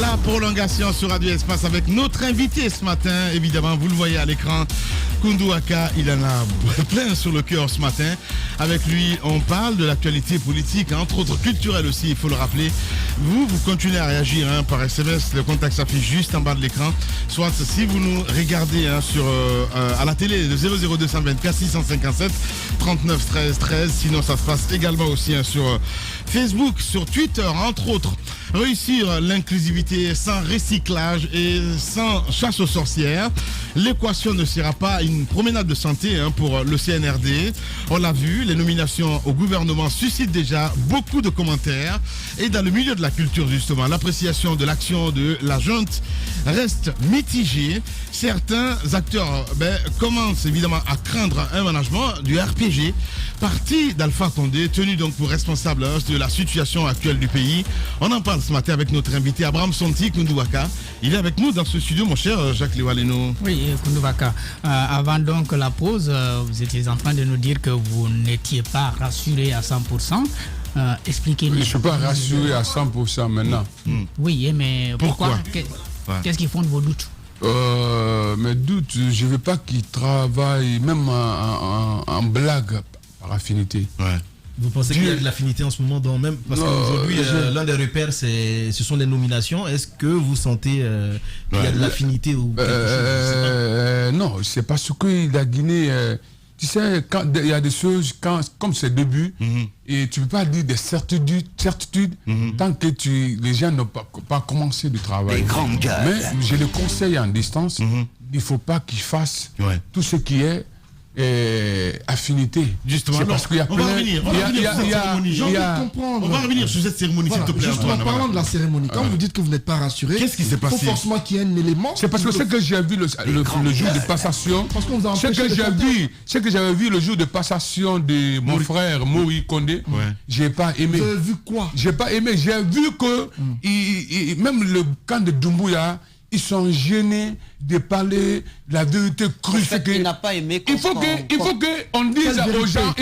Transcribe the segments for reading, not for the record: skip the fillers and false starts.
La prolongation sur Radio Espace avec notre invité ce matin. Évidemment, vous le voyez à l'écran. Koundou Aka, il en a plein sur le cœur ce matin. Avec lui, on parle de l'actualité politique, entre autres culturelle aussi, il faut le rappeler. Vous continuez à réagir par SMS. Le contact s'affiche juste en bas de l'écran. Soit si vous nous regardez à la télé, le 00224 657 39 13 13. Sinon, ça se passe également aussi sur Facebook, sur Twitter, entre autres. Réussir l'inclusivité sans recyclage et sans chasse aux sorcières. L'équation ne sera pas une promenade de santé pour le CNRD. On l'a vu, les nominations au gouvernement suscitent déjà beaucoup de commentaires. Et dans le milieu de la culture, justement, l'appréciation de l'action de la junte reste mitigée. Certains acteurs commencent évidemment à craindre un management du RPG, parti d'Alpha Condé, tenu donc pour responsable de la situation actuelle du pays. On en parle ce matin avec notre invité Abraham Sonti Koundou Aka. Il est avec nous dans ce studio, mon cher Jacques Lewaleno. Oui, Koundou Aka. Avant donc la pause, vous étiez en train de nous dire que vous n'étiez pas rassuré à 100%. Expliquez-nous. Je ne suis pas rassuré à 100% maintenant. Oui, mais pourquoi? Qu'est-ce qui fonde vos doutes? Mes doutes, je ne veux pas qu'ils travaillent même en blague par affinité. Ouais. Vous pensez qu'il y a de l'affinité en ce moment même parce qu'aujourd'hui l'un des repères ce sont les nominations. Est-ce que vous sentez qu'il y a de l'affinité ou quelque chose? Non, c'est parce que la Guinée, tu sais, quand il y a des choses comme c'est début, et tu ne peux pas dire des certitudes tant que les gens n'ont pas commencé le travail. Mais je le conseille en distance, il ne faut pas qu'ils fassent tout ce qui est affinité. Justement, parce qu'il y a on va revenir sur cette cérémonie, s'il te plaît. Justement, en parlant de la cérémonie, quand vous dites que vous n'êtes pas rassuré, qu'est-ce qui s'est passé? Il faut forcément qu'il y ait un élément. C'est parce que ce que j'ai vu le jour de passation, ce que j'avais vu le jour de passation de mon frère Moïse Condé, j'ai pas aimé. Vous avez vu quoi? J'ai pas aimé. J'ai vu que même le camp de Doumbouya, ils sont gênés de parler la vérité crue. Il n'a pas aimé. Il faut qu'on dise aux gens,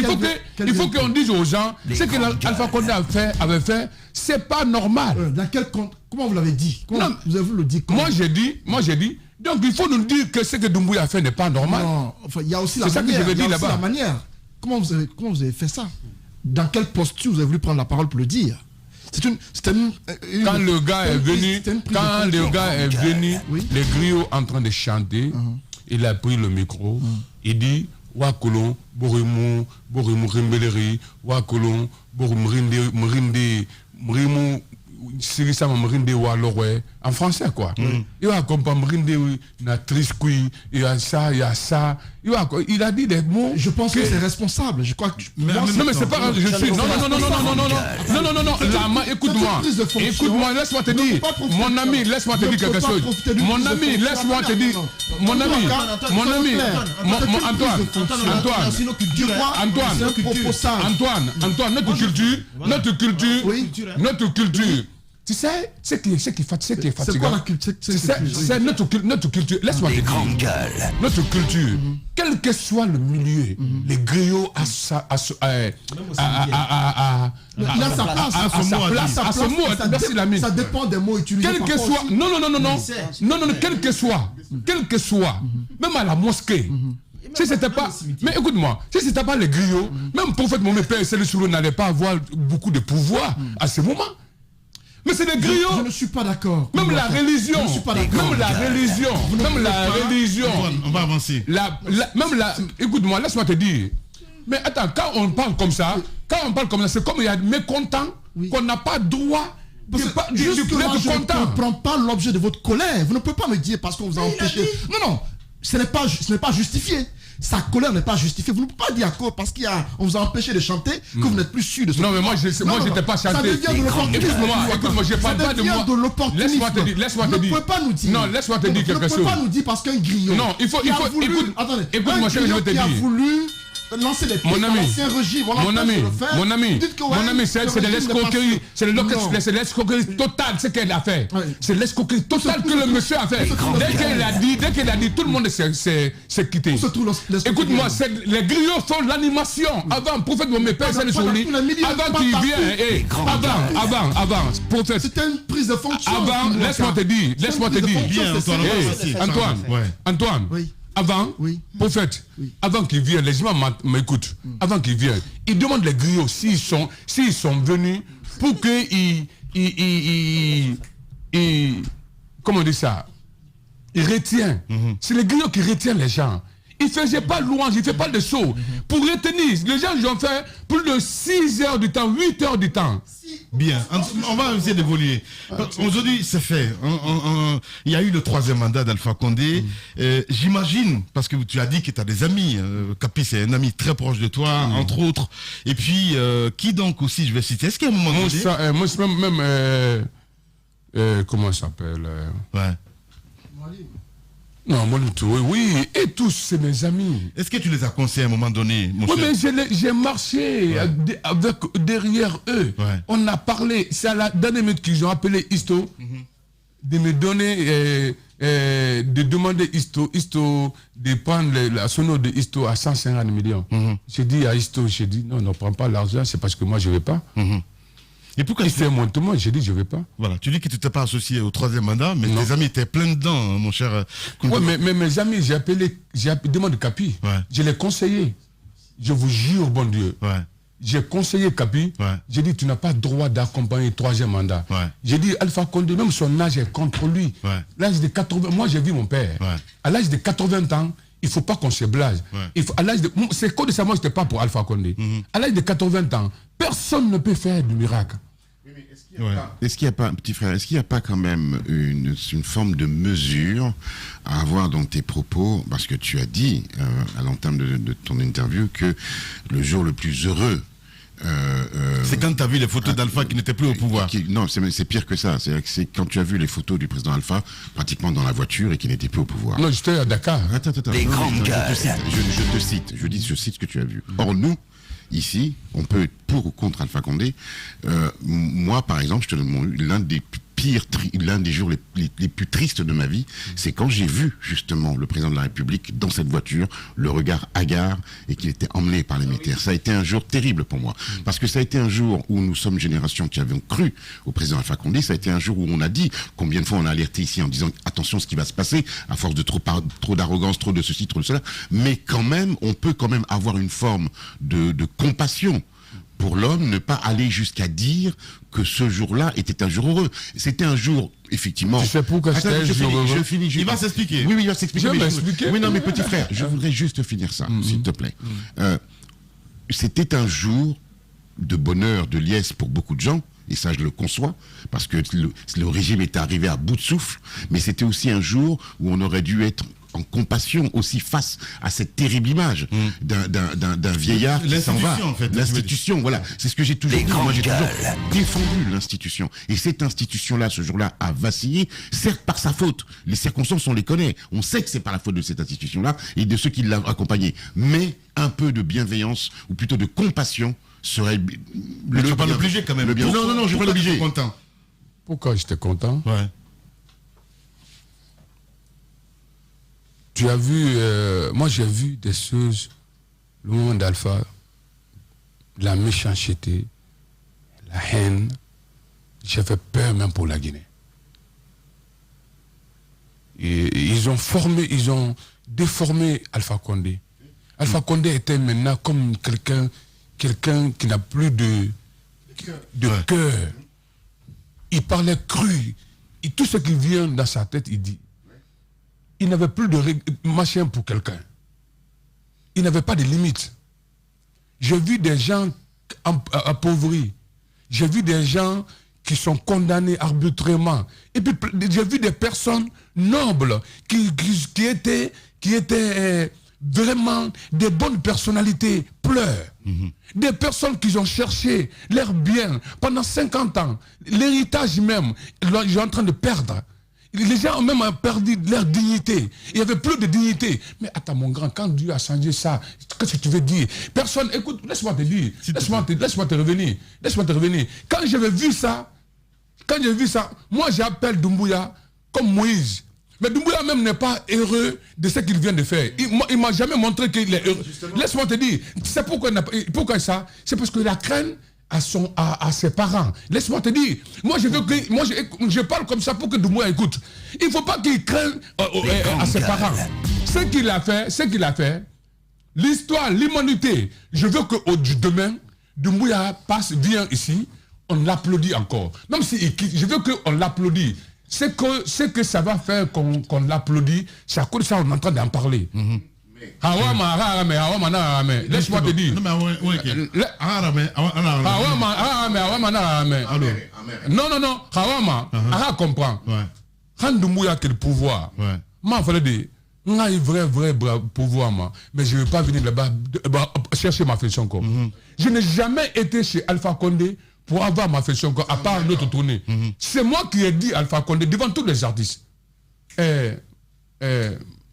il faut qu'on dise aux gens ce que l'Alpha Condé avait fait, c'est pas normal. Dans quel compte? Comment vous l'avez dit? Vous avez le dit? Moi j'ai dit. Donc il faut nous dire que ce que Doumbouya a fait n'est pas normal. Non, enfin, il y a aussi la manière. C'est ça que je veux dire là-bas. La manière. Comment vous avez fait ça? Dans quelle posture vous avez voulu prendre la parole pour le dire? Quand le gars est venu, les griots en train de chanter, il a pris le micro, il dit Wakolon, Borimu, Rimbeleri, Wakolon, Mrinde, Sirisa Mrinde Walorwe, en français quoi. Il va comprendre Mrinde, na Trisqui, il y a ça. Il a dit des mots. Je pense que c'est responsable. Je crois que. Non, mais c'est pas. Je suis. Non. Lama, écoute-moi, laisse-moi te dire. Mon ami, laisse-moi te dire quelque chose. Mon ami, laisse-moi te dire. Mon ami, Antoine, notre culture. Tu sais, ce qui est fatigant. C'est quoi la culture? C'est notre culture. Laisse-moi te dire. Notre culture, quel que soit le milieu, les griots à sa place. Ça dépend des mots utilisés. Quel que soit. Non, quel que soit. Même à la mosquée. Si c'était pas, mais écoute-moi, si c'était pas les griots, même prophète Mohamed Père Célestin n'allait pas avoir beaucoup de pouvoir à ce moment. Mais c'est des griots. Je ne suis pas d'accord. Même la religion. On va avancer. Écoute-moi, laisse-moi te dire. Mais attends, quand on parle comme ça, c'est comme il y a des mécontents qu'on n'a pas droit de je ne comprends pas l'objet de votre colère. Vous ne pouvez pas me dire parce qu'on vous a empêché. Non, ce n'est pas justifié. Sa colère n'est pas justifiée. Vous ne pouvez pas dire parce qu'on vous a empêché de chanter que vous n'êtes plus sûr de ce Non, mais moi, je n'étais pas chanté. Ça devient de l'opportunisme. Écoute-moi, je parle pas de moi. Laisse-moi te dire. Vous ne pouvez pas nous dire. Non, laisse-moi te dire quelque chose. Vous ne pouvez pas nous dire parce qu'un griot. Non, il faut. Écoute-moi, je vais te dire. Qui a voulu lancer des Mon ami, l'ancien régime. mon ami, c'est de l'escroquerie. C'est de l'escroquerie totale ce qu'elle a fait. Oui. C'est l'escroquerie totale que le monsieur a fait. Dès qu'elle a dit, tout le monde s'est quitté. Écoute-moi, les griots font l'animation. Avant, prophète mon père, c'est le souli. Avant qu'il vienne, avant, prophète. C'était une prise de fonction. Avant, laisse-moi te dire. Bien, Antoine. Oui. Avant, prophète, avant qu'il vienne, les gens m'écoutent. Avant qu'il vienne, ils demandent les griots s'ils sont venus pour qu'ils, comment on dit ça, ils retiennent. C'est les griots qui retiennent les gens. Il ne faisait pas louange, il ne fait pas de saut. Pour retenir, les gens ils ont fait plus de 6 heures du temps, 8 heures du temps. Bien, on va essayer d'évoluer. Aujourd'hui, c'est fait. Il y a eu le 3e mandat d'Alpha Condé. J'imagine, parce que tu as dit que tu as des amis. Capi, c'est un ami très proche de toi, entre autres. Et puis, qui donc aussi, je vais citer. Est-ce qu'il y a un moment donné... Comment ça s'appelle Ouais. Non, moi, oui, et tous, c'est mes amis. Est-ce que tu les as conseillés à un moment donné, mon cher? Mais j'ai marché derrière eux. Ouais. On a parlé. C'est à la dernière minute qu'ils ont appelé Isto de me donner, de demander Isto de prendre la sono de Isto à 150 millions. J'ai dit à Isto, non, ne prends pas l'argent, c'est parce que moi, je ne vais pas. Et pourquoi il fait mon témoin, j'ai dit je ne vais pas. Voilà, tu dis que tu t'es pas associé au 3e mandat, mais tes amis étaient plein dedans, hein, mon cher. Oui, mais mes amis, j'ai demandé Capi. Ouais. Je l'ai conseillé. Je vous jure, bon Dieu. Ouais. J'ai conseillé Capi. Ouais. J'ai dit tu n'as pas droit d'accompagner le 3e mandat. Ouais. J'ai dit Alpha Condé, même son âge est contre lui. Ouais. L'âge de 80, moi j'ai vu mon père. Ouais. À l'âge de 80 ans, il ne faut pas qu'on se blase. Ouais. C'est quoi de ça, moi je n'étais pas pour Alpha Condé. À l'âge de 80 ans, personne ne peut faire du miracle. Est-ce qu'il n'y a pas, petit frère, est-ce qu'il n'y a pas quand même une forme de mesure à avoir dans tes propos, parce que tu as dit à l'entame de ton interview que le jour le plus heureux c'est quand tu as vu les photos d'Alpha qui n'étaient plus au pouvoir. Non, c'est pire que ça. C'est quand tu as vu les photos du président Alpha pratiquement dans la voiture et qui n'était plus au pouvoir. Non, j'étais à Dakar. Attends. Je cite ce que tu as vu. Or, nous, ici, on peut être pour ou contre Alpha Condé. Moi, par exemple, je te donne l'un des jours les plus tristes de ma vie, c'est quand j'ai vu justement le président de la République dans cette voiture, le regard hagard et qu'il était emmené par les militaires. Ça a été un jour terrible pour moi, parce que ça a été un jour où nous sommes génération qui avions cru au président Alpha Condé. Ça a été un jour où on a dit combien de fois on a alerté ici en disant attention ce qui va se passer à force de trop d'arrogance, trop de ceci, trop de cela. Mais quand même, on peut quand même avoir une forme de compassion pour l'homme, ne pas aller jusqu'à dire que ce jour-là était un jour heureux. C'était un jour, effectivement... Tu sais pourquoi c'était un jour heureux? Je finis. Il va s'expliquer. Oui, il va s'expliquer. Oui, non, mais petit frère, je voudrais juste finir ça, s'il te plaît. C'était un jour de bonheur, de liesse pour beaucoup de gens, et ça je le conçois, parce que le régime était arrivé à bout de souffle, mais c'était aussi un jour où on aurait dû être en compassion aussi face à cette terrible image d'un vieillard qui s'en va. En fait, l'institution, voilà. C'est ce que j'ai toujours dit. Moi, j'ai toujours défendu l'institution. Et cette institution-là, ce jour-là, a vacillé, certes par sa faute. Les circonstances, on les connaît. On sait que c'est par la faute de cette institution-là et de ceux qui l'ont accompagné. Mais un peu de bienveillance, ou plutôt de compassion, serait mais tu vas pas l'obliger quand même. Non, je vais pas l'obliger. Pourquoi j'étais content? Ouais. Tu as vu, moi j'ai vu des choses, le moment d'Alpha, la méchanceté, la haine. J'avais peur même pour la Guinée. Et ils ont déformé Alpha Condé. Alpha Condé était maintenant comme quelqu'un qui n'a plus de cœur. Il parlait cru. Et tout ce qui vient dans sa tête, il dit. Il n'avait plus de machin pour quelqu'un. Il n'avait pas de limites. J'ai vu des gens appauvris. J'ai vu des gens qui sont condamnés arbitrairement. Et puis j'ai vu des personnes nobles qui étaient vraiment des bonnes personnalités pleurent. Des personnes qui ont cherché leur bien pendant 50 ans. L'héritage même, ils sont en train de perdre. Les gens ont même perdu leur dignité. Il n'y avait plus de dignité. Mais attends, mon grand, quand Dieu a changé ça, qu'est-ce que tu veux dire? Personne, écoute, laisse-moi te dire. Laisse-moi te revenir. Laisse-moi te revenir. Quand j'avais vu ça, moi j'appelle Doumbouya comme Moïse. Mais Doumbouya même n'est pas heureux de ce qu'il vient de faire. Il ne m'a jamais montré qu'il est heureux. Laisse-moi te dire. C'est pourquoi ça? C'est parce qu'il a craint à ses parents. Laisse-moi te dire. Moi, je parle comme ça pour que Doumbouya écoute. Il ne faut pas qu'il craigne à ses parents. Ce qu'il a fait, l'histoire, l'humanité, je veux que demain, Doumbouya vient ici, on l'applaudit encore. Même s'il quitte, je veux qu'on l'applaudit. C'est que ça va faire qu'on l'applaudit, c'est à cause de ça on est en train d'en parler. Laisse-moi te dire. Non, Hawama, comprend. Quand Doumbouya a le pouvoir, moi, il fallait dire, on a un vrai pouvoir, mais je ne vais pas venir là-bas chercher ma fonction. Je n'ai jamais été chez Alpha Condé pour avoir ma fonction, à part notre tournée. C'est moi qui ai dit Alpha Condé devant tous les artistes.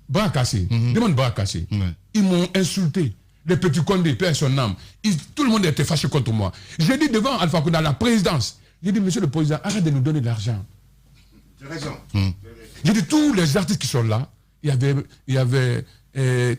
Bras cassés, demande bras cassés. Ils m'ont insulté. Les petits Condé, paix son âme. Tout le monde était fâché contre moi. J'ai dit devant Alpha Condé à la présidence, j'ai dit, monsieur le président, arrête de nous donner de l'argent. Tu as raison. J'ai dit, tous les artistes qui sont là, il y avait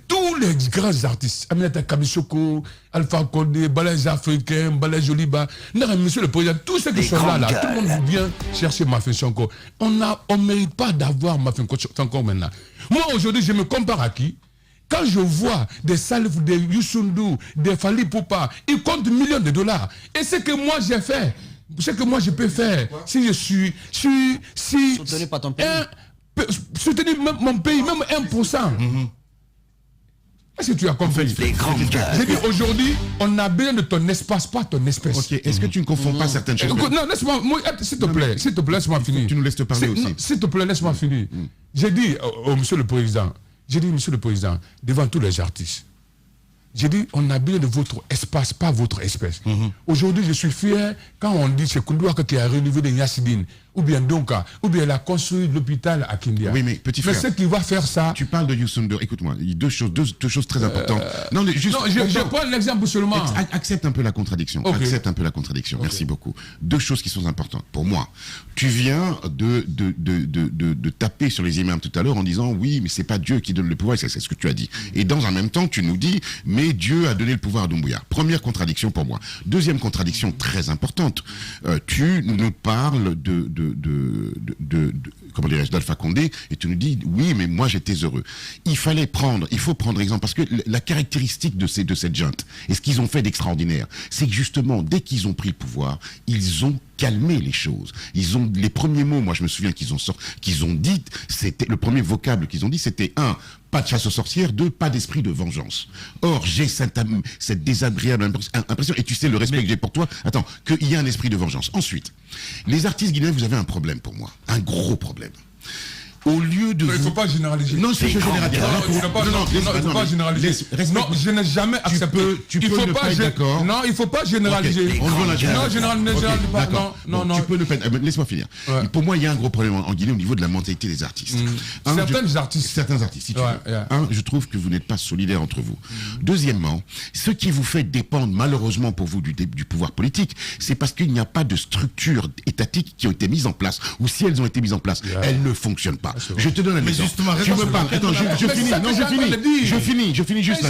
tous les grands artistes, Aminata Kabisoko, Alpha Condé, Balais Africain, Balais Joliba, monsieur le président, tous ceux qui sont là, tout le monde vient chercher ma fonction encore. On ne mérite pas d'avoir ma fonction encore maintenant. Moi aujourd'hui, je me compare à qui? Quand je vois des Salif, des Youssou N'Dour, des Fally Poupa, ils comptent millions de dollars. Et ce que moi j'ai fait, ce que moi je peux faire, si je suis soutenu par ton pays. Soutenir mon pays, même 1%. Est-ce que tu as compris? J'ai dit aujourd'hui, on a besoin de ton espace, pas ton espèce. Ok, est-ce que tu ne confonds pas certaines choses? Non, laisse-moi, s'il te plaît, laisse-moi finir. Tu nous laisses te parler aussi. S'il te plaît, laisse-moi finir. J'ai dit au monsieur le président, devant tous les artistes, j'ai dit, on a besoin de votre espace, pas votre espèce. Aujourd'hui, je suis fier quand on dit c'est Koundouaka qui a renouvelé Yassidine, ou bien Donka, ou bien elle a construit l'hôpital à Kindia. Oui, mais petit frère. Mais ce qui va faire ça. Tu parles de Youssou N'Dour. Écoute-moi, deux choses très importantes. Je prends l'exemple seulement. Accepte un peu la contradiction. Okay. Accepte un peu la contradiction. Okay. Merci beaucoup. Deux choses qui sont importantes pour moi. Tu viens de taper sur les imams tout à l'heure en disant oui, mais c'est pas Dieu qui donne le pouvoir. C'est ce que tu as dit. Et dans un même temps, tu nous dis mais Dieu a donné le pouvoir à Doumbouya. Première contradiction pour moi. Deuxième contradiction très importante. Tu nous parles comment dirais-je, d'Alpha Condé, et tu nous dis, oui, mais moi j'étais heureux. Il faut prendre exemple, parce que la caractéristique de cette junte, et ce qu'ils ont fait d'extraordinaire, c'est que justement, dès qu'ils ont pris le pouvoir, ils ont calmé les choses. Les premiers mots, moi je me souviens qu'ils ont dit, c'était, le premier vocable qu'ils ont dit, c'était 1, pas de chasse aux sorcières, 2, pas d'esprit de vengeance. Or, j'ai cette désagréable impression, et tu sais le respect que j'ai pour toi, qu'il y a un esprit de vengeance. Ensuite, les artistes guinéens, vous avez un problème pour moi, un gros problème. Au lieu de. Non, il ne faut pas généraliser. Non, c'est généraliser. Il ne faut pas généraliser. Non, je n'ai jamais accepté. Tu peux ne pas être d'accord. Non, il ne faut pas généraliser. Non, généraliser pas. Non. Tu peux ne pas. Laisse-moi finir. Pour moi, il y a un gros problème en Guinée au niveau de la mentalité des artistes. Certains artistes, si tu veux. Je trouve que vous n'êtes pas solidaires entre vous. Deuxièmement, ce qui vous fait dépendre malheureusement pour vous du pouvoir politique, c'est parce qu'il n'y a pas de structures étatiques qui ont été mises en place. Ou si elles ont été mises en place, elles ne fonctionnent pas. Je te donne un exemple. Justement, tu veux pas. Attends, je finis juste. Je finis juste.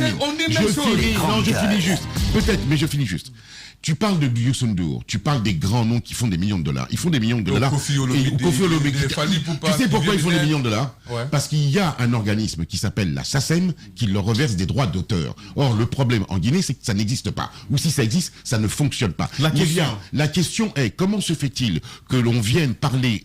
Peut-être, mais je finis juste. Tu parles de Youssou N'Dour, tu parles des grands noms qui font des millions de dollars. Ils font des millions de dollars. Kofi Olomide, tu sais pourquoi ils font des millions de dollars? Parce qu'il y a un organisme qui s'appelle la SACEM qui leur reverse des droits d'auteur. Or, le problème en Guinée, c'est que ça n'existe pas. Ou si ça existe, ça ne fonctionne pas. La question est, comment se fait-il que l'on vienne parler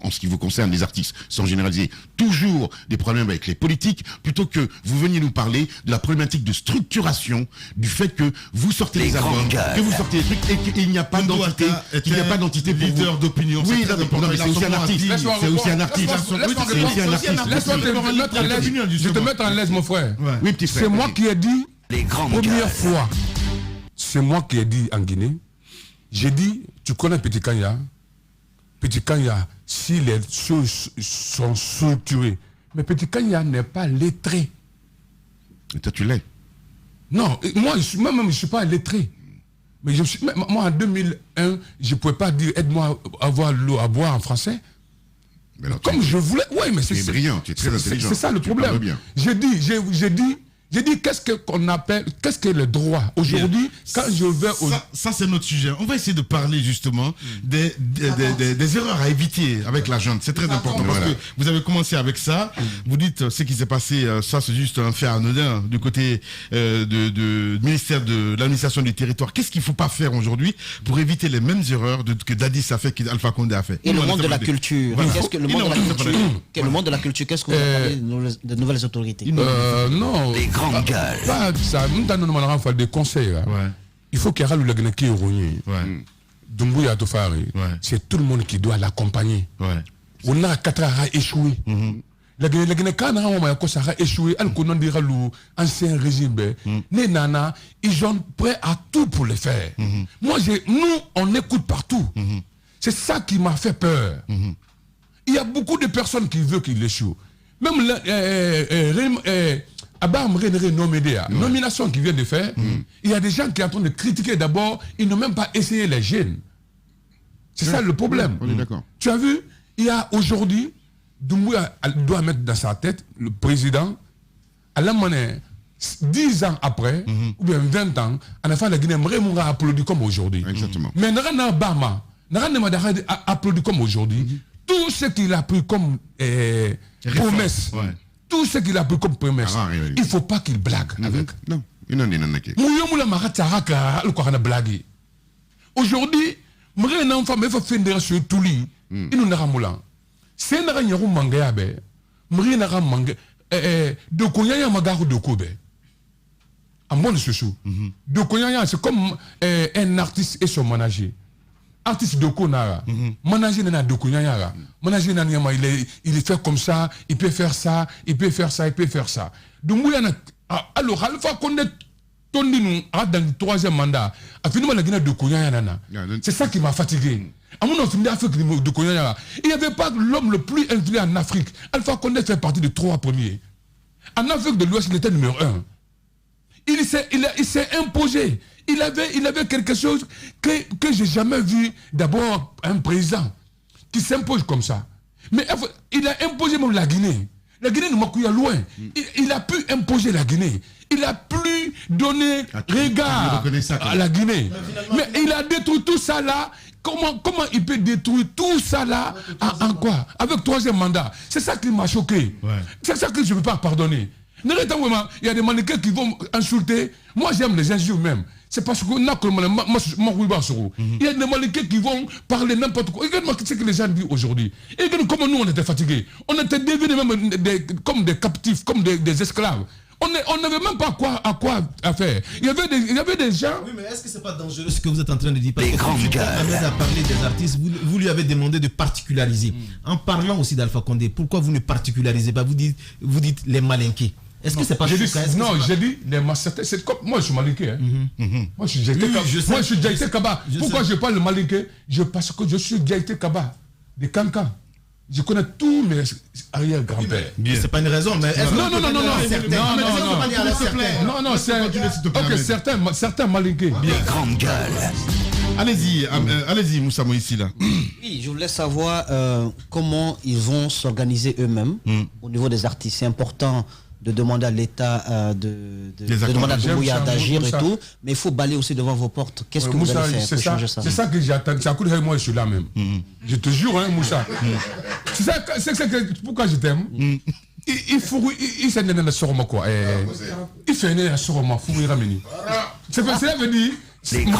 en ce qui vous concerne, les artistes, sans généraliser, toujours des problèmes avec les politiques, plutôt que vous veniez nous parler de la problématique de structuration, du fait que vous sortez les albums, que vous sortez les trucs, et qu'il n'y a pas d'entité, pour leader vous. d'opinion. Oui, mais c'est aussi un artiste. C'est aussi un artiste. Je te mettre en l'aise, mon frère. Oui, petit frère. C'est moi qui ai dit, première fois, c'est moi qui ai dit en Guinée, j'ai dit, tu connais Petit Kanya? Petit Kanya, si les choses sont structurées, mais Petit Kanya n'est pas lettré. Et toi, tu l'es. Non, moi, moi-même, je ne suis pas lettré. Mais moi, en 2001, je ne pouvais pas dire aide-moi à avoir l'eau à boire en français. Mais alors, Comme je voulais. Oui, mais tu es brillant, tu es très intelligent. C'est ça le Tu problème. parles bien. J'ai dit qu'est-ce que le droit aujourd'hui quand je vais au... Ça c'est notre sujet. On va essayer de parler justement des erreurs à éviter avec la junte. C'est très important parce que vous avez commencé avec ça. Vous dites ce qui s'est passé, ça c'est juste un fait anodin du côté du ministère de l'administration du territoire. Qu'est-ce qu'il ne faut pas faire aujourd'hui pour éviter les mêmes erreurs que Dadis a fait, qu'Alpha Condé a fait? Et le monde de la culture. Voilà. Qu'est-ce que le monde de la culture? Le monde de la culture, qu'est-ce que vous avez parlé de nouvelles autorités? Non. Grande gueule. Pas ça, nous donnons des conseils. Là. Ouais. Il faut qu'il y ait le gars qui est rogné. Ouais. Dumbuya Tofari, c'est tout le monde qui doit l'accompagner. Ouais. On a 4 ans à échouer. La Guinée, quand on a échoué, l'ancien régime, les nanas, ils sont prêts à tout pour le faire. Moi, nous, on écoute partout. C'est ça qui m'a fait peur. Il y a beaucoup de personnes qui veulent qu'il échoue. Même nomination qu'il vient de faire, il y a des gens qui sont en train de critiquer d'abord, ils n'ont même pas essayé les gènes. C'est ça le problème. On est d'accord. Tu as vu, il y a aujourd'hui, Doumbouya doit mettre dans sa tête, le président, à la monnaie, 10 ans après, ou bien 20 ans, en effet, la Guinée aimerait applaudir comme aujourd'hui. Exactement. Mais Narana Bama, Narana applaudi comme aujourd'hui. Tout ce qu'il a pris comme promesse, tout ce qu'il a pris comme promesse, il ne faut pas qu'il blague avec. Non, il n'en est pas. Aujourd'hui, je enfant mais faut faire sur tout lui. Il nous n'a pas c'est n'a rien mangé n'a mangé de konya magaru de kobe. En bon chouchou. De konya c'est comme un artiste et son manager. Artiste de Konara, manager n'a de Konya, manager n'a il est fait comme ça, il peut faire ça, il peut faire ça, il peut faire ça. Donc, alors, Alpha Condé, dans le 3e mandat, a fini la Guinée de Konya. C'est ça qui m'a fatigué. À mon avis, de Konya, il n'y avait pas l'homme le plus influent en Afrique. Alpha Condé fait partie des 3 premiers. En Afrique de l'Ouest, il était numéro 1. Il s'est imposé. Il avait quelque chose que j'ai jamais vu. D'abord, un président qui s'impose comme ça. Mais il a imposé même la Guinée. La Guinée nous m'a loin. Il a pu imposer la Guinée. Il a pu donner regard à la Guinée. Mais il a détruit tout ça là. Comment il peut détruire tout ça là en quoi? Avec 3e mandat. C'est ça qui m'a choqué. C'est ça que je ne peux pas pardonner. Il y a des mannequins qui vont insulter. Moi, j'aime les injures même. C'est parce qu'on a que il y a des mannequins qui vont parler n'importe quoi. Regarde-moi ce que les gens disent aujourd'hui. Et regarde comment nous, on était fatigués. On était devenus même comme des captifs, comme des esclaves. On n'avait même pas à quoi faire. Il y avait des gens... Oui, mais est-ce que c'est pas dangereux ce que vous êtes en train de dire? Parce que grandes je gueules. à parler des artistes, vous lui avez demandé de particulariser. En parlant aussi d'Alpha Condé, pourquoi vous ne particularisez pas? Vous dites les malinqués. Est-ce que c'est pas non, j'ai dit les massacres. C'est comme moi je suis malinqué. Moi je suis Jaïté Kaba. Pourquoi je parle de malinqué? Parce que je suis Jaïté Kaba de Kankan. Je connais tous mes arrière-grands-pères. C'est pas une raison, mais non, certains malinqués. Grande gueule. Allez-y, Moussa Moïsi là. Oui, je voulais savoir comment ils vont s'organiser eux-mêmes au niveau des artistes. C'est important de demander à l'État de demander à Doumbouya d'agir et tout, mais il faut balayer aussi devant vos portes. Qu'est-ce que vous allez faire pour changer ça? C'est ça que j'attends. C'est à coup de moi je suis là même. Je te jure, hein, Moussa. C'est pourquoi je t'aime. Il s'est donné la soroma quoi. Il fait une soroma fou rameni. C'est que ça veut dire. Il ne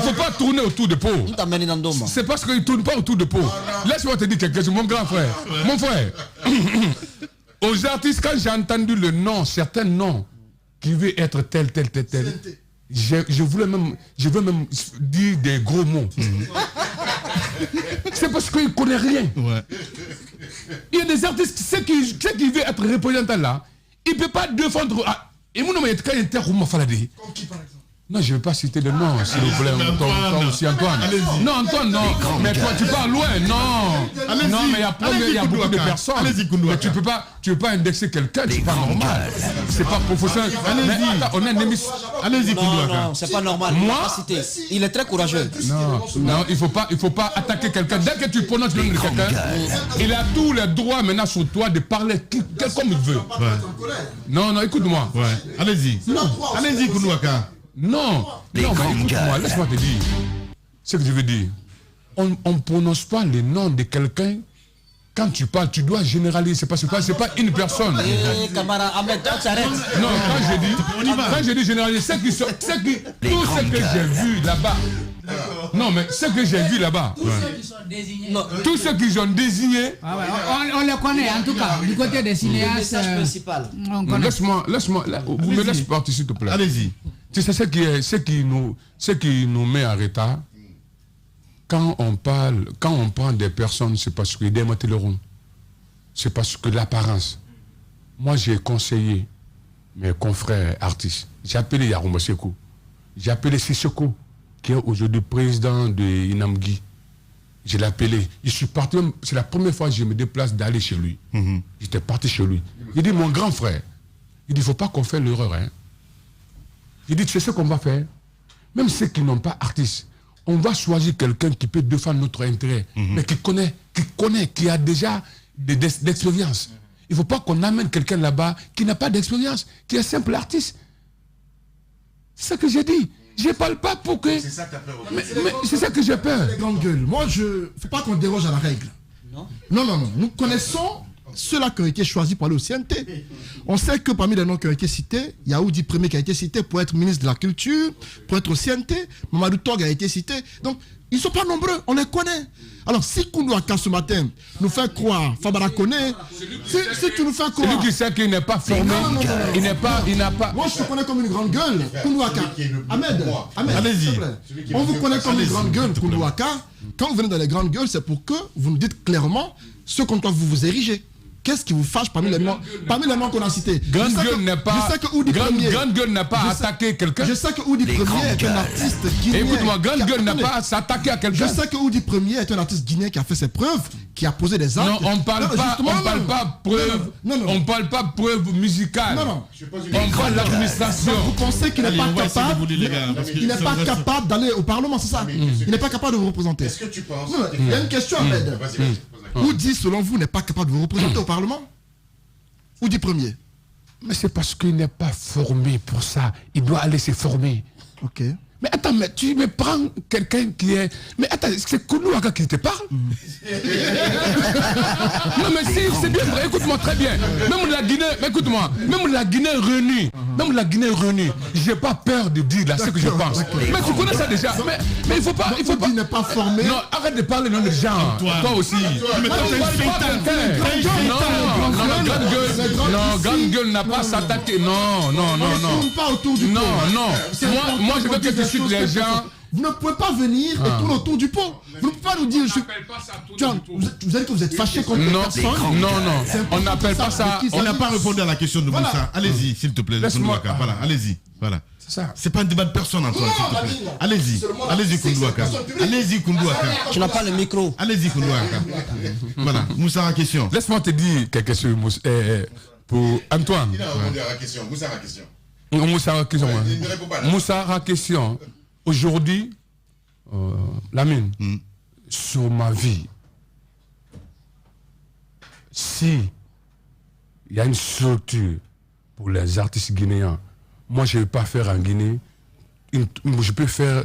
faut pas tourner autour de peau. C'est parce qu'il ne tourne pas autour de peau. Laisse-moi te dire quelque chose, mon grand frère. Mon frère. Aux artistes, quand j'ai entendu le nom, certains noms, qui veut être tel, je veux même dire des gros mots. C'est parce qu'il ne connaît rien. Il y a des artistes, ceux qui veulent être représentants là, il ne peut pas défendre. Et mon nom est quand il était Comme qui par exemple? Non, je ne vais pas citer de nom, s'il vous plaît. Toi aussi, Antoine. Non, Antoine, non. Mais toi, tu parles loin, non. Non, mais il y a beaucoup de personnes. Mais tu ne peux pas indexer quelqu'un, c'est pas normal. C'est pas professionnel. Mais attends, on a une émission. Allez-y, Non, c'est pas normal. Moi, il est très courageux. Non, il faut pas attaquer quelqu'un. Dès que tu prononces le nom de quelqu'un, il a tous les droits maintenant sur toi de parler comme il veut. Non, écoute-moi. Allez-y. Allez-y, Koundouaka. Non, mais écoute-moi, laisse-moi te dire. Ce que je veux dire, on ne prononce pas le nom de quelqu'un. Quand tu parles, tu dois généraliser. C'est pas une personne. Camarade Ahmed, t'arrêtes. Non, quand je dis généraliser, tout ce que j'ai vu là-bas. Non, mais ce que j'ai vu là-bas. Tous ceux qui sont désignés. On les connaît, en tout cas, du côté des cinéastes. Laisse-moi, vous me laissez partir, s'il te plaît. Allez-y. Tu sais ce qui nous met en retard. Quand on prend des personnes, c'est parce qu'ils démontent le rond. C'est parce que l'apparence. Moi, j'ai conseillé mes confrères artistes. J'ai appelé Yaroumba Sekou. J'ai appelé Sissoko, qui est aujourd'hui président de Inamgi. Je l'ai appelé. Je suis parti, c'est la première fois que je me déplace d'aller chez lui. J'étais parti chez lui. Il dit, mon grand frère, il dit, il ne faut pas qu'on fasse l'erreur. Hein. Il dit, tu sais ce qu'on va faire? Même ceux qui n'ont pas artistes, on va choisir quelqu'un qui peut défendre notre intérêt, mais qui connaît, qui a déjà d'expérience. Il ne faut pas qu'on amène quelqu'un là-bas qui n'a pas d'expérience, qui est simple artiste. C'est ce que j'ai dit. Je ne parle pas pour que... C'est ça que tu as peur. Mais c'est ça que j'ai peur. Grande gueule. Moi, il ne faut pas qu'on déroge à la règle. Non. Nous connaissons ceux-là qui ont été choisis pour aller au CNT. On sait que parmi les noms qui ont été cités, il y a Oudi Premier qui a été cité pour être ministre de la Culture, pour être au CNT. Mamadou Tog a été cité. Donc, ils ne sont pas nombreux, on les connaît. Alors, si Koundouaka ce matin nous fait croire, Fabara connaît, si tu nous fais croire... Celui qui sait qu'il n'est pas formé, il n'a pas... Moi, je te connais comme une grande gueule, Koundouaka. Ahmed, allez-y. On vous connaît comme une grande gueule, Koundouaka. Quand vous venez dans les grandes gueules, c'est pour que vous nous dites clairement ce contre quoi vous vous érigez. Qu'est-ce qui vous fâche parmi les noms qu'on a cités? Grande gueule n'a pas attaqué quelqu'un. Je sais que Oudi Premier est un artiste guinéen. Écoute-moi, Grande gueule n'a pas s'attaqué à quelqu'un. Je sais que Oudi Premier est un artiste guinéen qui a fait ses preuves, qui a posé des actes. Non, on parle pas preuve musicale. Non. On parle d'administration. Vous pensez qu'il n'est pas capable d'aller au Parlement, c'est ça? Il n'est pas capable de vous représenter. Est-ce que tu penses? Il y a une question, Ahmed. Oudi, selon vous, n'est pas capable de vous représenter au Parlement? Oudi Premier. Mais c'est parce qu'il n'est pas formé pour ça. Il doit aller se former. Ok. Mais attends, mais tu me prends quelqu'un qui est... Mais attends, c'est Koundouaka qui te parle? Non, mais si, c'est bien vrai, écoute-moi très bien. Même la Guinée, écoute-moi, même la Guinée réunie, j'ai pas peur de dire là ce que je pense. Mais tu connais ça déjà. Mais il faut pas... Il n'est pas formé. Non, arrête de parler non de gens. Toi aussi. Non, Grande Gueule n'a pas s'attaqué. Non. Pas autour du pot. Non. Moi, je veux que tu cites les gens. Vous ne pouvez pas venir et tourner autour du pot. Vous ne pouvez pas nous dire... Vous avez dit que vous êtes fâché contre personne. Non. On n'appelle pas ça... On n'a pas répondu à la question de Moussa. Allez-y, s'il te plaît. Koundouaka. Voilà, allez-y. Voilà. C'est ça. C'est pas un débat de personne, Antoine, s'il te plaît. Allez-y, Koundouaka. Allez-y, Koundouaka. Tu n'as pas le micro. Allez-y, Koundouaka. Voilà, Moussa a question. Laisse-moi te dire quelque chose pour Antoine. Il a répondu à la question. Moussa a question. Moussa a question. Aujourd'hui, Lamine, sur ma vie, si il y a une structure pour les artistes guinéens, moi je ne vais pas faire en Guinée, je peux faire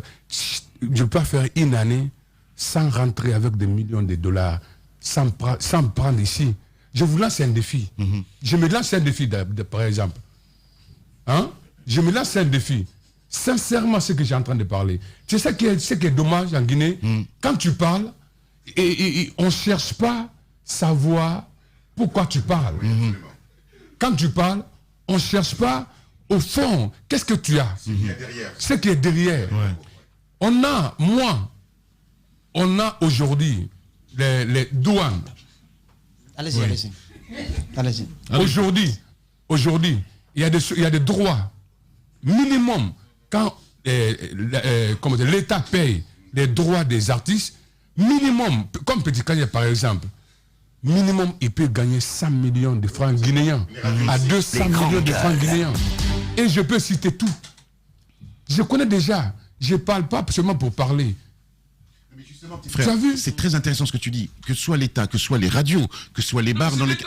une année sans rentrer avec des millions de dollars, sans prendre ici. Je vous lance un défi. Je me lance un défi, par exemple. Hein? Je me lance un défi. Sincèrement, ce que j'ai en train de parler. Tu sais ce qui est dommage en Guinée, quand tu parles, et on ne cherche pas à savoir pourquoi tu parles. Quand tu parles, on ne cherche pas au fond, qu'est-ce que tu as? Ce qui est derrière. Ouais. On a aujourd'hui les douanes. Allez-y. Aujourd'hui, il y a des droits minimum. Quand l'État paye les droits des artistes, minimum, comme Petit Kanye par exemple, minimum il peut gagner 100 millions de francs guinéens à 200 millions de francs guinéens. Et je peux citer tout. Je connais déjà, je ne parle pas seulement pour parler. Frère, c'est très intéressant ce que tu dis. Que ce soit l'État, que ce soit les radios, que ce soit les bars dans les...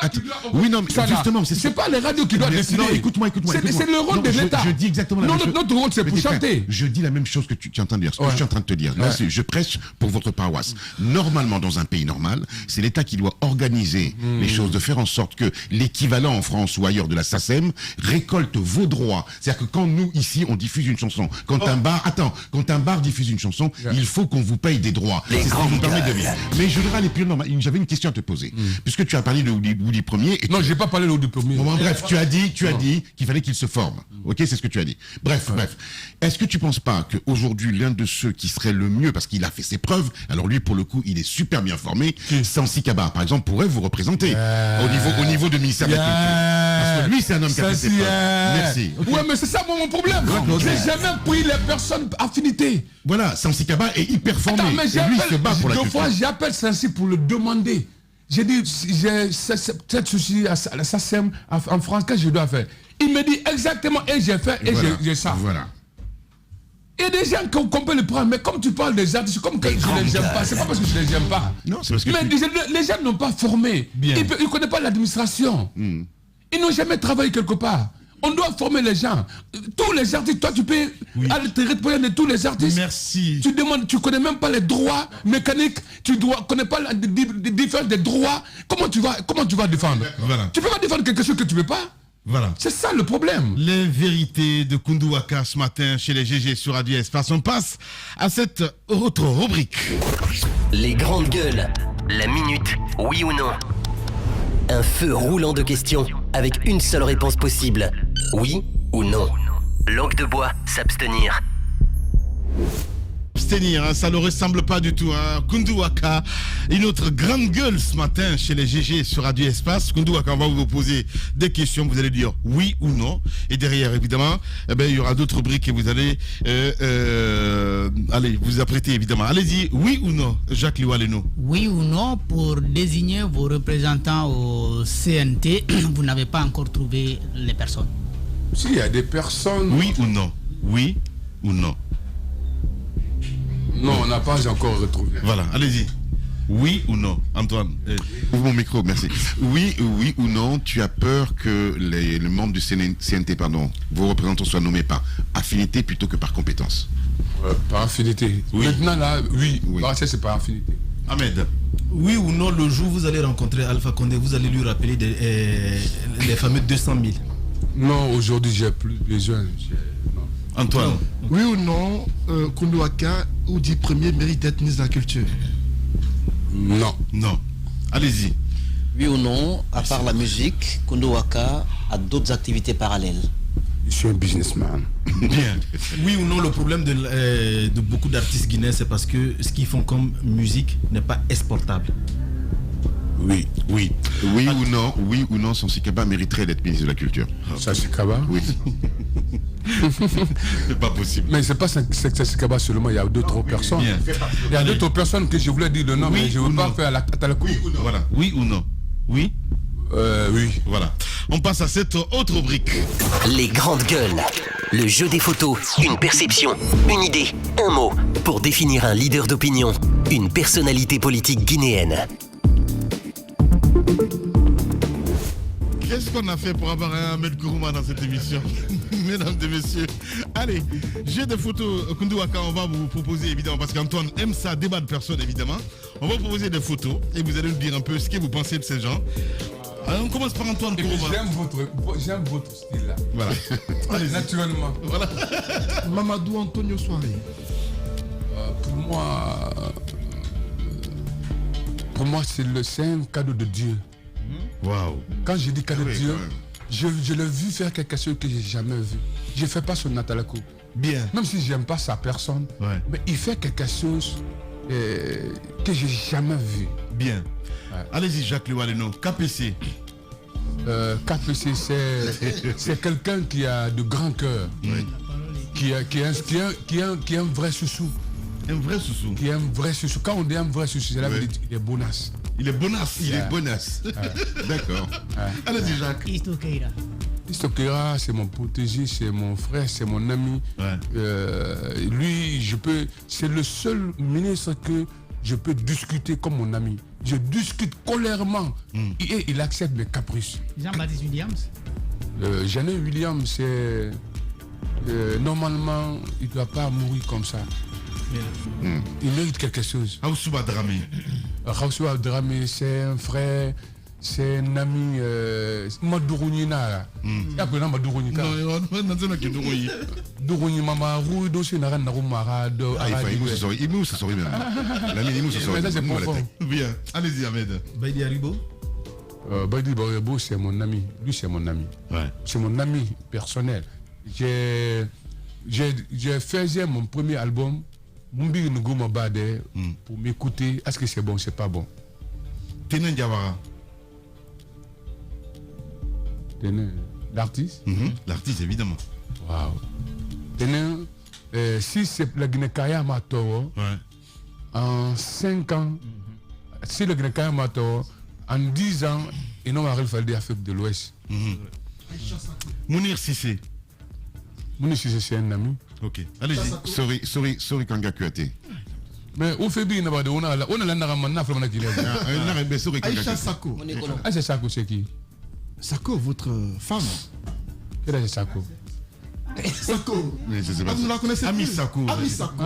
Oui, non, mais justement, c'est pas les radios qui doivent décider. Non, écoute-moi. C'est le rôle de l'État. Je dis exactement la même chose. Notre rôle, c'est pour chanter. Je dis la même chose que tu es en train de dire. Ce que je suis en train de te dire. Là, je prêche pour votre paroisse. Normalement, dans un pays normal, c'est l'État qui doit organiser les choses, de faire en sorte que l'équivalent en France ou ailleurs de la SACEM récolte vos droits. C'est-à-dire que quand nous, ici, on diffuse une chanson, quand un bar diffuse une chanson, il faut qu'on vous paye des droits. C'est ce qui vous permet de vivre. Mais je voudrais aller plus loin. J'avais une question à te poser. Puisque tu as parlé de Woody Premier. Non, je n'ai pas parlé de Woody Premier. Bon, bref, tu as dit qu'il fallait qu'il se forme. Ok, c'est ce que tu as dit. Bref. Est-ce que tu ne penses pas qu'aujourd'hui, l'un de ceux qui serait le mieux, parce qu'il a fait ses preuves, alors lui, pour le coup, il est super bien formé, Sansi Kaba, par exemple, pourrait vous représenter au niveau du ministère de la Culture. Parce que lui, c'est un homme qui a fait ses preuves. Merci. Okay. Ouais, mais c'est ça mon problème. Je n'ai jamais pris les personnes affinités. Voilà, Sansi Kaba est hyper formé. Attends, mais et lui, il se bat pour la culture. Deux fois, j'appelle Sansi pour le demander. J'ai dit, j'ai cette souci à la SACEM en France, qu'est-ce que je dois faire? Il me dit exactement, et j'ai fait, et voilà, j'ai ça. Voilà. Il y a des gens qu'on peut le prendre, mais comme tu parles des artistes, comme que je ne les aime pas, c'est pas parce que je ne les aime pas. Non, c'est parce que mais les gens n'ont pas formé. Ils ne connaissent pas l'administration. Ils n'ont jamais travaillé quelque part. On doit former les gens. Tous les artistes, toi tu peux altérer de tous les artistes. Merci. Tu demandes, tu connais même pas les droits mécaniques, tu connais pas la différence des droits. Comment tu vas défendre? Voilà. Tu peux pas défendre quelque chose que tu veux pas. Voilà. C'est ça le problème. Les vérités de Koundou Waka ce matin chez les GG sur Radio Espace. On passe à cette autre rubrique. Les grandes gueules. La minute, oui ou non. Un feu roulant de questions avec une seule réponse possible. Oui ou non. Langue de bois, s'abstenir. Abstenir, hein, ça ne ressemble pas du tout. Hein. Koundou Waka, une autre grande gueule ce matin chez les GG sur Radio Espace. Koundou Waka, on va vous poser des questions, vous allez dire oui ou non. Et derrière, évidemment, il y aura d'autres rubriques et vous allez vous apprêter, évidemment. Allez-y, oui ou non, Jacques Liwaleno? Oui ou non, pour désigner vos représentants au CNT, vous n'avez pas encore trouvé les personnes? Si, il y a des personnes... Oui ou non? Oui ou non? Non, on n'a pas encore retrouvé. Voilà, allez-y. Oui ou non, Antoine? Ouvre mon micro, merci. Oui ou non, tu as peur que les membres du CNT, vos représentants soient nommés par affinité plutôt que par compétence? Par affinité. Oui. Maintenant, là, oui. Ça, c'est par affinité. Ahmed? Oui ou non, le jour où vous allez rencontrer Alpha Condé, vous allez lui rappeler les fameux 200 000? Non, aujourd'hui, j'ai plus besoin. Antoine? Non. Oui ou non, Koundou Waka, ou dit premier, mérite d'être ministre de la Culture? Non. Non. Allez-y. Oui ou non, à part la musique, Koundou Waka a d'autres activités parallèles? Je suis un businessman. Bien. Oui ou non, le problème de beaucoup d'artistes guinéens, c'est parce que ce qu'ils font comme musique n'est pas exportable? Oui. Oui ou non, Sansi Kaba mériterait d'être ministre de la Culture? Sansi Kaba? Oui. C'est pas possible. Mais c'est pas Sansi Kaba seulement, il y a d'autres personnes. Bien. Il y a d'autres personnes que je voulais dire le nom, mais je ne veux pas faire la coup. Voilà. Oui ou non? Oui? Oui. Voilà. On passe à cette autre rubrique. Les grandes gueules. Le jeu des photos, une perception, une idée, un mot, pour définir un leader d'opinion, une personnalité politique guinéenne. Qu'est-ce qu'on a fait pour avoir un Ahmed Kourouma dans cette émission? Mesdames et messieurs, allez, jeu de photos, Koundou Waka, on va vous proposer évidemment, parce qu'Antoine aime ça, débat de personnes évidemment. On va vous proposer des photos et vous allez nous dire un peu ce que vous pensez de ces gens. Alors, on commence par Antoine Kourouma. J'aime votre style là. Voilà. Allez, naturellement. Voilà. Mamadou Antonio Soiré. Pour moi, c'est un cadeau de Dieu. Waouh. Quand je dis cadeau de Dieu, je l'ai vu faire quelque chose que j'ai jamais vu. Je ne fais pas son Natalako. Bien. Même si j'aime pas sa personne, mais il fait quelque chose que j'ai jamais vu. Bien. Ouais. Allez-y, Jacques Liwaleno. KPC. KPC, c'est quelqu'un qui a de grand cœur, qui est un vrai chouchou. Un vrai chouchou. Qui est un vrai chouchou. Quand on dit un vrai chouchou, c'est là qu'il est bonasse. Il est bonasse. Il est bonasse. D'accord. Allez-y, Jacques. Istokeira, c'est mon protégé, c'est mon frère, c'est mon ami. Lui, c'est le seul ministre que je peux discuter comme mon ami. Je discute colèrement et il accepte mes caprices. Jean-Baptiste Williams. Jeannet Williams, c'est normalement, il ne doit pas mourir comme ça. Il mérite quelque chose. Aoussouba Dramé. Aoussouba Dramé, c'est un frère, c'est un ami. Madourounina. Il y a plein de Madourounika. Non, non, c'est Dourouni. Dourouni Mama, Rou, Dossé Naran Narumara. Il mou, ça saurait bien. L'ami Imou, ça saurait bien. Bien, allez-y, Ahmed. Baïdi Haribo. Baïdi Haribo, c'est mon ami. Lui, c'est mon ami. C'est mon ami personnel. J'ai fait mon premier album. Mumbi Nguma Bade pour m'écouter. Est-ce que c'est bon, c'est pas bon? Tenen Diawara. L'artiste? L'artiste, évidemment. Waouh. Tenen, si c'est la Guinée-Kaya Matoro, en 5 ans, si le Guinée-Kaya Matoro, en 10 ans, ils n'ont pas fait d'Afrique de l'Ouest. Mounir Sissé. Mounir Sissé, c'est un ami. Ok, allez-y. Sorry Kanga Kuate. Mais où fait bien d'abord on a la narama from la Aïcha Sako. Aïcha Sako, c'est qui? Sako, votre femme. Quel est Sako? Sako. Vous la connaissez? Ami Sako. Ami Sako.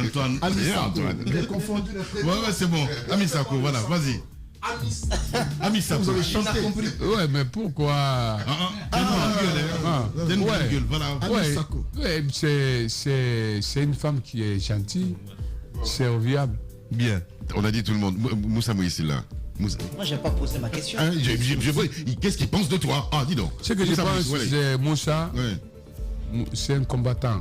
Antoine. Ami Sako. J'ai confondu les frères. Ouais, c'est bon. Ami Sako, voilà, vas-y. Ami Sako. Vous avez chanté. Ouais, mais pourquoi? Ouais, c'est une femme qui est gentille, serviable. Bien. On a dit tout le monde. Moussa Moïse là. Moi, je n'ai pas posé ma question. Qu'est-ce qu'il pense de toi? Ah, dis donc. Ce que je pense, c'est Moussa. C'est un combattant.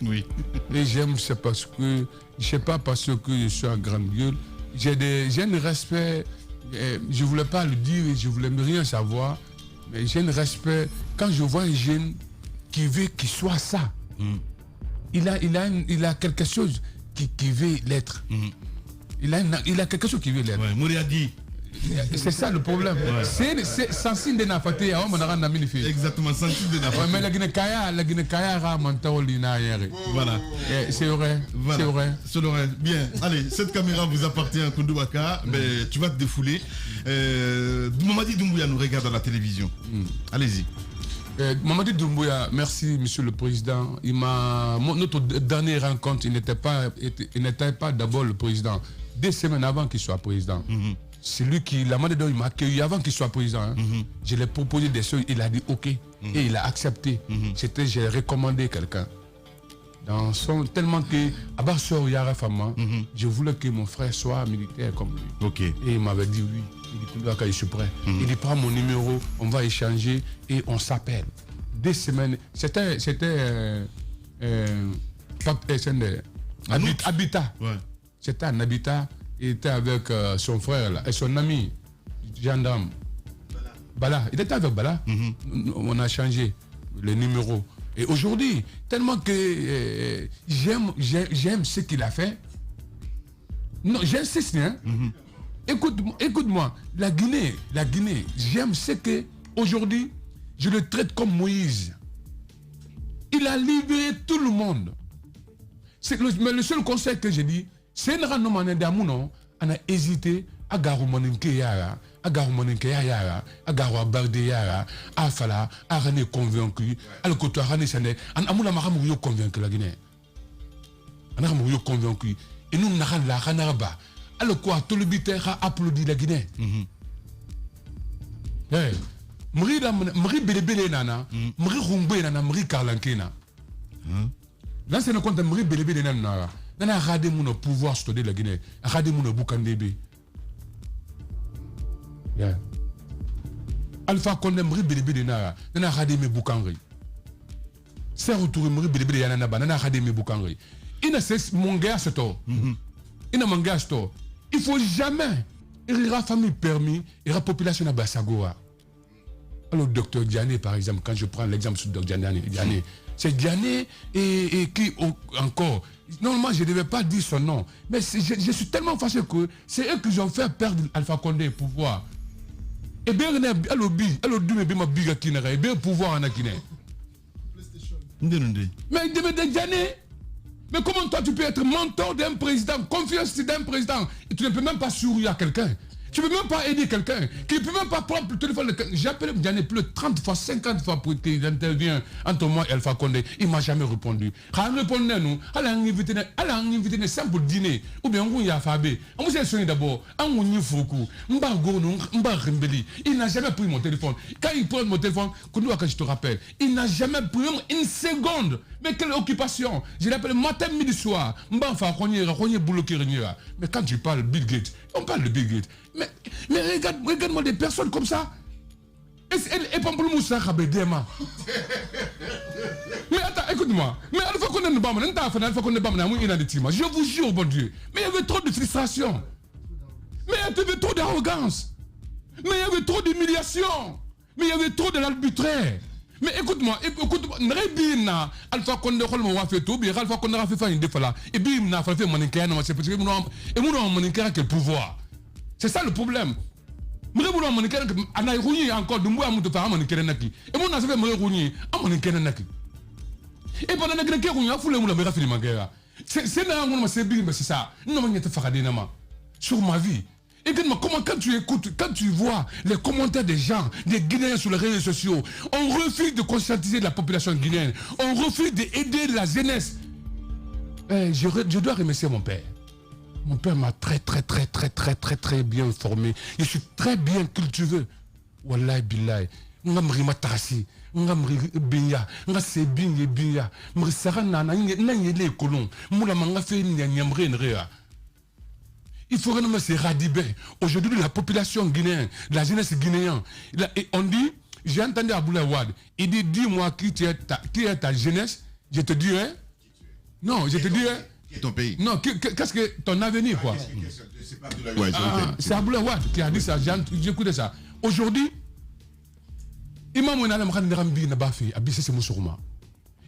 Oui. Et j'aime, c'est parce que, je sais pas parce que je suis un grande gueule. J'ai un respect, je voulais pas le dire et je voulais rien savoir, mais j'ai un respect. Quand je vois un jeune qui veut qu'il soit ça, il a quelque chose qui veut l'être. Il a quelque chose qui veut l'être. Mouriadi. C'est ça le problème. C'est sensible de n'afater à on a magnifique. Exactement, sensible de n'afater. Mais la Guinée-Kaya voilà. C'est vrai. Voilà. C'est vrai. Bien. Allez, cette caméra vous appartient à Koundouaka, mais tu vas te défouler. Mamadi Doumbouya nous regarde à la télévision. Allez-y. Mamadi Doumbouya, merci Monsieur le Président. Notre dernière rencontre, il n'était pas d'abord le président. 2 semaines avant qu'il soit président. C'est lui qui, la main dedans, il m'a accueilli avant qu'il soit président. Je l'ai proposé des choses, il a dit ok. Et il a accepté. J'ai recommandé quelqu'un. Tellement que, à Bassor Yara Fama, je voulais que mon frère soit militaire comme lui. Ok. Et il m'avait dit oui. Il dit je suis prêt. Il dit prends mon numéro, on va échanger et on s'appelle. 2 semaines. C'était Habitat. C'était un habitat. Il était avec son frère là, et son ami, gendarme. Bala. Il était avec Bala. On a changé le numéro. Et aujourd'hui, tellement que j'aime ce qu'il a fait. Non, j'insiste. Hein? Écoute-moi. La Guinée, j'aime ce que aujourd'hui, je le traite comme Moïse. Il a libéré tout le monde. Mais le seul conseil que j'ai dit, c'est un renommé d'amour, on a hésité à Garoumaninke Yara, à Garoumaninke Yara, à Garouabarde Yara, à Fala, à René convaincu, à le côté René Sane, à Amoula Maramouyo convaincu la Guinée. On a convaincu. Et nous, on a la Ranaraba. Alors quoi, tout le bité a applaudi la Guinée. Mri Belebele Nana, Mri Rumbe Nana, Mri Karlankena. Là, c'est le compte de Mri Belebele Nana. On a regardé mon pouvoir sur la Guinée. On a regardé mon Boukandébé. Alpha Condé Mri Belebele Nana. On a regardé mes Boukangri. C'est retourné Mri Belebele Nana. On a regardé mes Boukangri. Il ne cesse mon gars, c'est tout. Il ne faut jamais. Il y aura famille permis. Il y aura population à Bassagoa. Alors, docteur Diané, par exemple, quand je prends l'exemple sur docteur Diané, c'est Diané et qui encore. Normalement, je ne devais pas dire son nom. Mais je suis tellement fâché que c'est eux qui ont fait perdre Alpha Condé le pouvoir. Et bien, pouvoir en Guinée. Mais Diané. Mais comment toi tu peux être mentor d'un président, confiance d'un président, et tu ne peux même pas sourire à quelqu'un. Tu ne peux même pas aider quelqu'un, qui ne peut même pas prendre le téléphone. J'ai appelé Diané plus de 30 fois, 50 fois pour qu'il intervienne entre moi et Alpha Condé. Il ne m'a jamais répondu. Il a répondu à nous, elle a invité simple dîner, ou bien on y a fabé. On s'est soigné d'abord, on y foukou, il n'a jamais pris mon téléphone. Quand il prend mon téléphone, quand je te rappelle, il n'a jamais pris même une seconde. Mais quelle occupation? Je l'appelle matin, midi, soir. Mais quand tu parles Bill Gates, on parle de Bill Gates. Mais regarde-moi des personnes comme ça. Et Pamplemoussa Khabedema. Mais attends, écoute-moi. Mais Alpha Condé ne je vous jure, bon Dieu. Mais il y avait trop de frustration. Mais il y avait trop d'arrogance. Mais il y avait trop d'humiliation. Mais il y avait trop de l'arbitraire. Mais écoute-moi, Nrebina, Alpha Condé, Alpha Condé a fait une défaut là. Et bien, il a fait c'est parce que nous avons quel pouvoir. C'est ça le problème. Je vais vous dire que encore de moi à mon faire et mon a fait me à mon et pendant que quelqu'un a foulé mon mère fini ma guerre. C'est là où c'est ça. Non, mais tu feras des noms sur ma vie. Et comment quand tu écoutes, quand tu vois les commentaires des gens, des Guinéens sur les réseaux sociaux, on refuse de conscientiser la population guinéenne, on refuse d'aider la jeunesse. Je dois remercier mon père. Mon père m'a très bien formé. Je suis très bien cultivé. Wallahi billahi. Ngamri matasi, ngamri binya, ngase binya, mrisara nana ngele kolon. Moula manga fait nyamre nrea. Il faut que nous se radibé. Aujourd'hui, la population guinéenne, la jeunesse guinéenne, et on dit, j'ai entendu Aboulaye Wade, il dit, dis-moi qui est ta jeunesse, je te dis, hein? Non, je te dis, hein? Ton pays. Non, qu'est-ce que ton avenir, quoi? C'est Aboulaye Wade qui a dit ça, j'ai écouté ça. Aujourd'hui, Imam Ouena Lamkhan Rambi n'a pas fait, Abissé c'est Moussourma.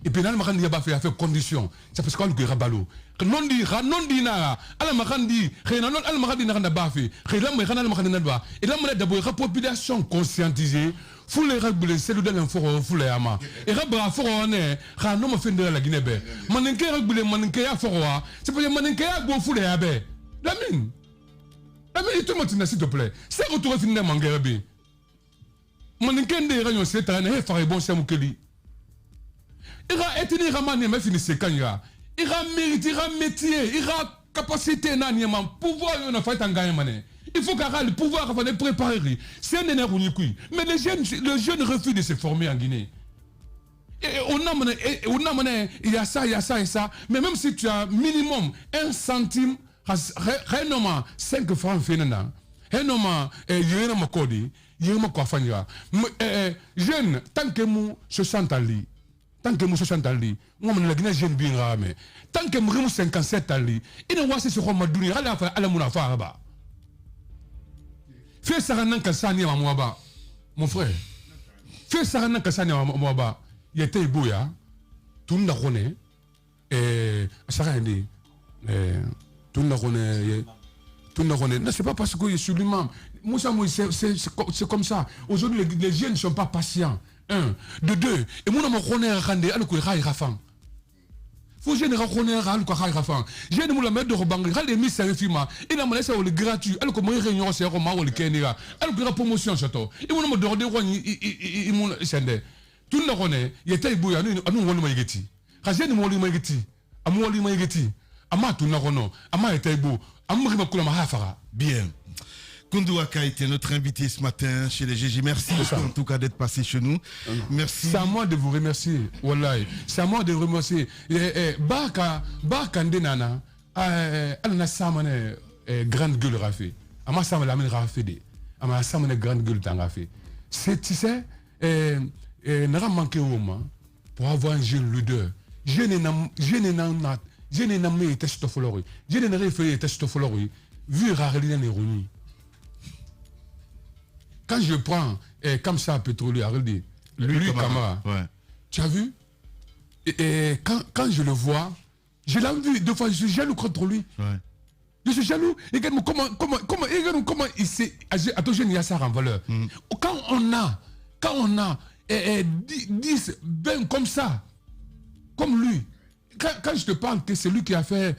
Et puis Lamkhan n'a pas fait condition. C'est parce qu'on lui a balou. Non dit na, Lamkhan dit, Lamkhan n'a pas fait. Et là, d'abord, la population conscientisée. Faut les régler, c'est le dernier fort, faut les ama. Et rabra fort on est, non me fait de la Guinée. Manenke régler, manenke à fort, c'est pas manenke à bon fou les abe. La mine, tout le monde s'il te plaît. C'est retour fin de manguerabi. Manenke de rayon c'est un et faire bon c'est moukeli. Il a été ramané, mais fini c'est quand il a mérite, il a métier, il a capacité n'aniement, pouvoir y en a fait un gagne mané. Il faut qu'à le pouvoir avant de préparer. C'est un énergie. Mais les jeunes refusent de se former en Guinée. Et on a mené, il y a ça et ça. Mais même si tu as minimum 1 centime, réellement 5 francs, réellement, il y a un code, il y a un coiffeur. Jeune, tant que nous se sentent en lit. Tant que nous se sentent en lit, nous la Guinée jeune bien ramé. Tant que nous 57 en lit, il ne voit pas ce qu'on m'a donné à la mouna là-bas. Fais ça à Nankasani à Mouaba, mon frère. Fais ça à Nankasani à Mouaba. Il était beau, ya. Tout le monde et ça a dit. Tout le monde non, c'est pas parce que je suis l'imam. Moussa, c'est comme ça. Aujourd'hui, les jeunes ne sont pas patients. Un. De deux. Et moi, je me connais à Rande, à l'Oukouira, faut que je reconnaisse à l'Oukouira. J'ai dit, la mettre de Robangue, les mises à l'Efima, et la monnaie, c'est gratuit. Elle comme réunion, c'est Roma ou le Kenya. Elle a promotion, château. Et moi, je me demande, tout le monde, il était beau, à nous, on l'a dit. Rajen, moi, on l'a dit. À moi, on l'a dit. À moi, tout le monde, à moi, était beau. À moi, je me bien. Koundou Aka était notre invité ce matin chez les GG. Merci en tout cas d'être passé chez nous. Merci. C'est à moi de vous remercier. Wallahi. C'est à moi de vous remercier. Baka Ndenana, elle n'a samane grande gueule rafé. Ama samane la mine rafé de. Ama samane grande gueule dans rafé. C'est, tu sais, n'a manqué au moment pour avoir un jeune leader. Je n'ai pas test follower. Je n'ai pas fait test follower. Vu rarement les rounis. quand je prends comme ça Pétrolier, regardez, lui Camara, ouais. Tu as vu? Et quand je le vois, je l'ai vu deux fois, je suis jaloux contre lui. Ouais. Je suis jaloux. Regarde comment il s'est. Attention, il y a ça en valeur. Quand on a 10, 20 comme ça, comme lui, quand je te parle que c'est lui qui a fait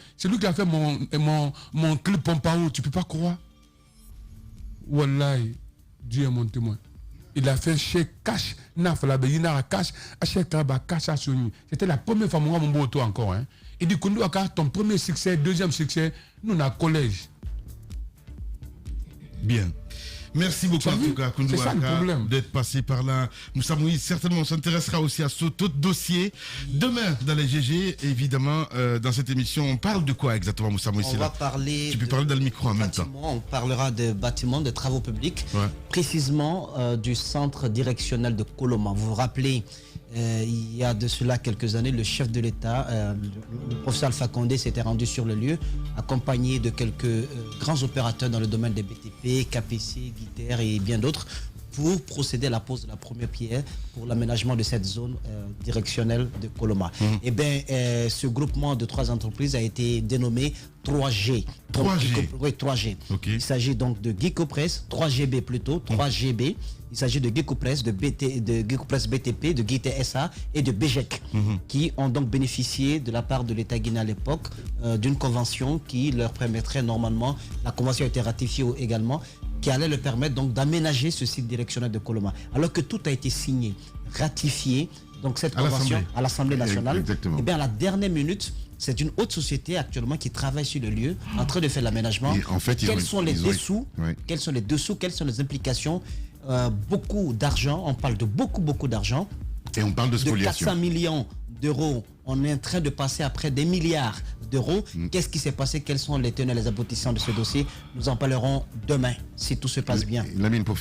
mon club Pompao, tu peux pas croire. Wallahi, Dieu est mon témoin. Il a fait chez Cash, c'était la première fois mon moto encore. Hein. Il dit Koundou Aka, ton premier succès, deuxième succès, nous on a collège. Bien. Merci beaucoup en tout cas, Koundou Aka, d'être passé par là. Moussa Moïse, certainement, on s'intéressera aussi à ce autre dossier. Demain, dans les GG, évidemment, dans cette émission, on parle de quoi exactement, Moussa Moïse? On va parler. Tu peux parler dans le micro en même temps. On parlera de bâtiments, de travaux publics, précisément du centre directionnel de Koloma. Vous vous rappelez, il y a de cela quelques années, le chef de l'État, le professeur Alpha Condé, s'était rendu sur le lieu, accompagné de quelques grands opérateurs dans le domaine des BTP, KPC, Guiter et bien d'autres, pour procéder à la pose de la première pierre pour l'aménagement de cette zone directionnelle de Koloma. Et bien, ce groupement de 3 entreprises a été dénommé 3G. 3G. Oui, 3G. Okay. Il s'agit donc de Geekopress, 3GB plutôt, 3GB. Il s'agit de Geekopress, de Geekopress BTP, de Guiter SA et de BGEC, qui ont donc bénéficié de la part de l'État guinéen à l'époque d'une convention qui leur permettrait normalement, la convention a été ratifiée également, qui allait leur permettre donc d'aménager ce site directionnel de Koloma. Alors que tout a été signé, ratifié, donc cette convention à l'Assemblée nationale, Exactement. et bien à la dernière minute, c'est une autre société actuellement qui travaille sur le lieu, en train de faire l'aménagement. En fait, quels sont les dessous, quelles sont les implications, beaucoup d'argent, on parle de beaucoup d'argent. Et on parle de spoliation. 400 millions d'euros, on est en train de passer après des milliards d'euros. Qu'est-ce qui s'est passé? Quels sont les tenants et les aboutissants de ce dossier? Nous en parlerons demain, si tout se passe bien. Lamine, pour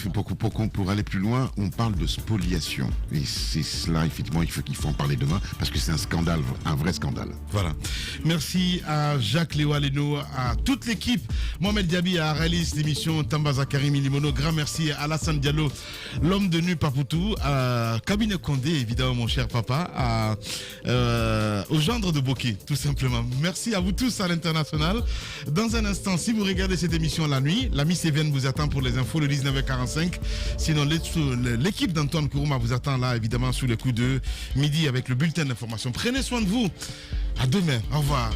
aller plus loin, on parle de spoliation. Et c'est cela, effectivement, il faut en parler demain, parce que c'est un scandale, un vrai scandale. Voilà. Merci à Jacques Léo Aleno, à toute l'équipe, Mohamed Diaby, à réaliser l'émission, Tamba Zakari Milimono. Grand merci à Alassane Diallo, l'homme de Nu Papoutou, à Cabinet Condé, évidemment, mon cher papa, au gendre de Bokeh, tout simplement. Merci à vous tous à l'international. Dans un instant, si vous regardez cette émission la nuit, la Miss Even vous attend pour les infos le 19h45. Sinon, l'équipe d'Antoine Kourouma vous attend là, évidemment, sous les coups de midi avec le bulletin d'information. Prenez soin de vous. À demain. Au revoir.